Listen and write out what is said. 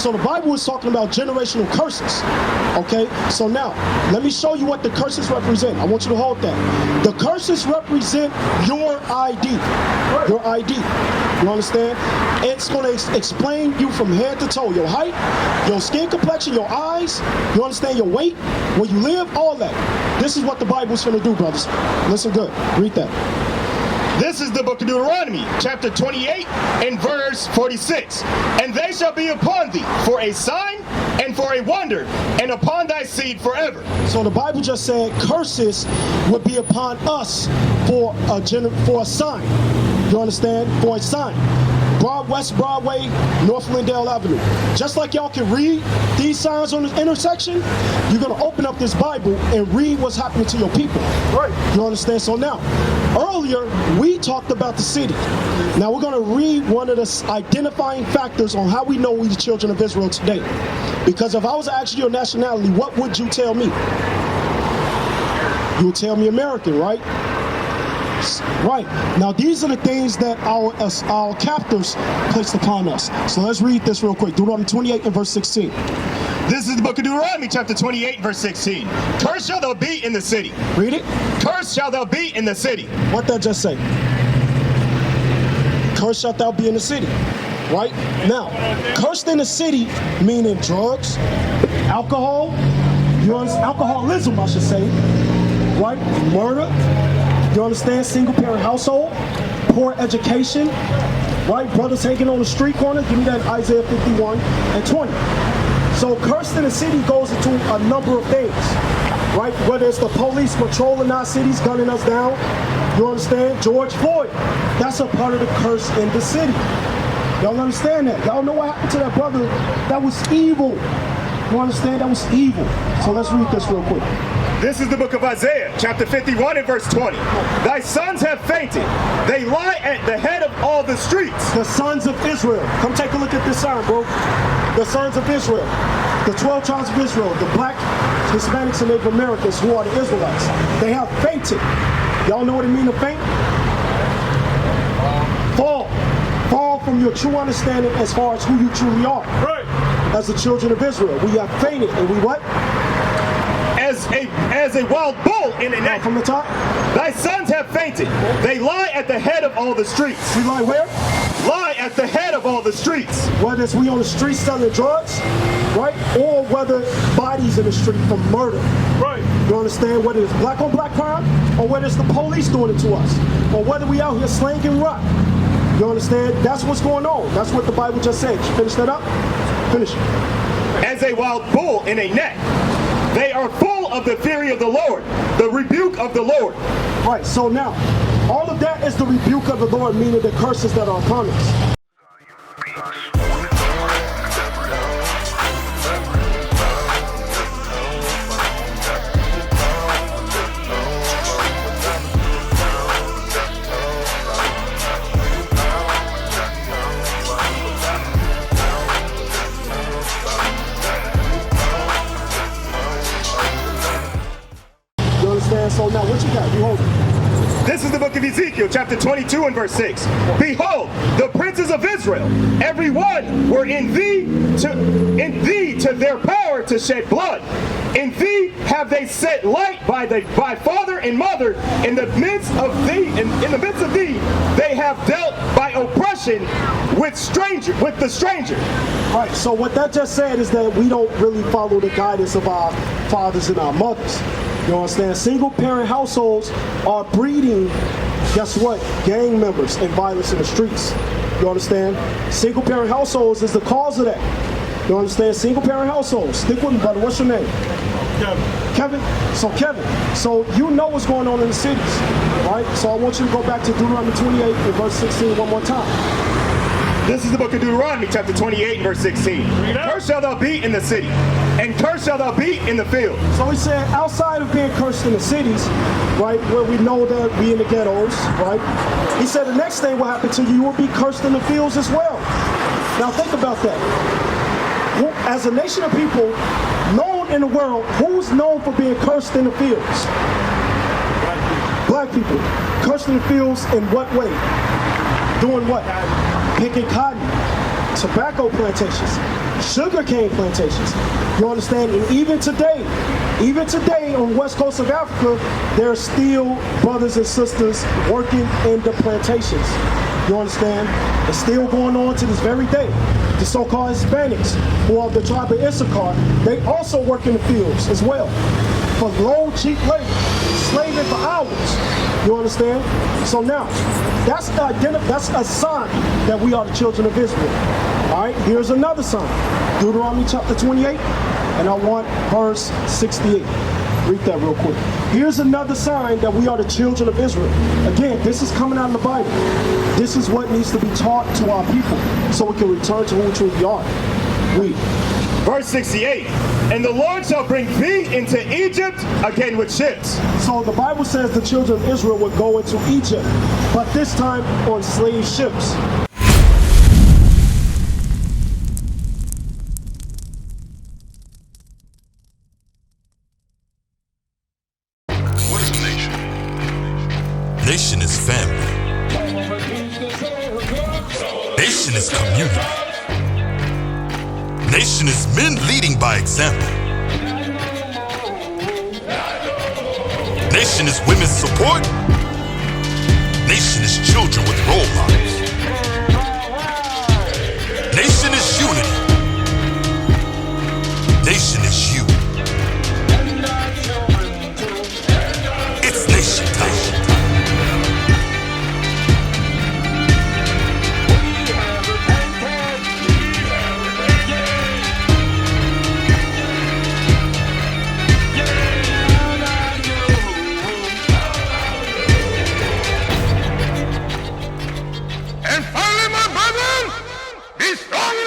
So the Bible is talking about generational curses. Okay? So now, let me show you what the curses represent. I want you to hold that. The curses represent your ID. Your ID. You understand? It's going to explain you from head to toe. Your height, your skin complexion, your eyes. You understand? Your weight, where you live, all that. This is what the Bible's going to do, brothers. Listen good. Read that. This is the book of Deuteronomy, chapter 28 and verse 46. And they shall be upon thee for a sign and for a wonder, and upon thy seed forever. So the Bible just said curses would be upon us for a sign. You understand? For a sign. West Broadway, North Lindale Avenue. Just like y'all can read these signs on the intersection, you're going to open up this Bible and read what's happening to your people. Right. You understand? So now, earlier, we talked about the city. Now we're going to read one of the identifying factors on how we know we the children of Israel today. Because if I was to ask you your nationality, what would you tell me? You would tell me American, right? Right. Now, these are the things that our captors placed upon us. So let's read this real quick. Deuteronomy 28 and verse 16. This is the book of Deuteronomy, chapter 28 and verse 16. Cursed shall thou be in the city. Read it. Cursed shall thou be in the city. What that just say? Cursed shalt thou be in the city. Right? Now, cursed in the city, meaning drugs, alcohol, alcoholism, I should say. Right? Murder. You understand? Single parent household, poor education, right? Brothers hanging on the street corner. Give me that Isaiah 51 and 20. So cursed in the city goes into a number of things, right? Whether it's the police patrolling our cities, gunning us down. You understand? George Floyd, that's a part of the curse in the city. Y'all understand that? Y'all know what happened to that brother? That was evil. You understand? That was evil. So let's read this real quick. This is the book of Isaiah, chapter 51 and verse 20. Thy sons have fainted. They lie at the head of all the streets. The sons of Israel. Come take a look at this sign, bro. The sons of Israel. The 12 tribes of Israel. The black, Hispanics, and Native Americans who are the Israelites. They have fainted. Y'all know what it means to faint? Fall. Fall from your true understanding as far as who you truly are. Right. As the children of Israel. We have fainted. And we what? As a wild bull in a net. From the top. Thy sons have fainted. They lie at the head of all the streets. We lie where? Lie at the head of all the streets. Whether it's we on the street selling drugs, right? Or whether bodies in the street from murder. Right. You understand? Whether it's black on black crime, or whether it's the police doing it to us, or whether we out here slanging rock. You understand? That's what's going on. That's what the Bible just said. You finish that up? Finish it. As a wild bull in a net. They are full of the fury of the Lord, the rebuke of the Lord. Right, so now, all of that is the rebuke of the Lord, meaning the curses that are upon us. So now, what you got? You hold it. This is the book of Ezekiel, chapter 22 and verse 6. Behold, the princes of Israel, every one were in thee to their power to shed blood. In thee have they set light by father and mother. In the midst of thee, in the midst of thee, they have dealt by oppression with the stranger. Right. So what that just said is that we don't really follow the guidance of our fathers and our mothers. You understand? Single parent households are breeding, guess what? Gang members and violence in the streets. You understand? Single parent households is the cause of that. You understand? Single parent households. Stick with me, brother. What's your name? Kevin. Kevin, so you know what's going on in the cities, right? So I want you to go back to Deuteronomy 28 and verse 16 one more time. This is the book of Deuteronomy, chapter 28 and verse 16. Cursed shall thou be in the city, and cursed shall thou be in the field. So he said, outside of being cursed in the cities, right, where we know that we in the ghettos, right? He said the next thing will happen to you, you will be cursed in the fields as well. Now think about that. As a nation of people known in the world, who's known for being cursed in the fields? Black people. Cursed in the fields in what way? Doing what? Picking cotton, tobacco plantations. sugarcane plantations. You understand? And even today on the west coast of Africa, there are still brothers and sisters working in the plantations. You understand? It's still going on to this very day. The so-called Hispanics, who are the tribe of Issachar, they also work in the fields as well for low, cheap labor, slaving for hours. You understand? So now, that's a sign that we are the children of Israel. All right, here's another sign. Deuteronomy chapter 28, and I want verse 68. Read that real quick. Here's another sign that we are the children of Israel. Again, this is coming out of the Bible. This is what needs to be taught to our people so we can return to who we truly are. Read. Verse 68, and the Lord shall bring thee into Egypt again with ships. So the Bible says the children of Israel would go into Egypt, but this time on slave ships. What is a nation? Nation is family. Nation is community. Nation is men leading by example. Nation is women's support. Nation is children with role models. Nation is unity. Nation is you. It's nation time. And finally, my brethren, be strong in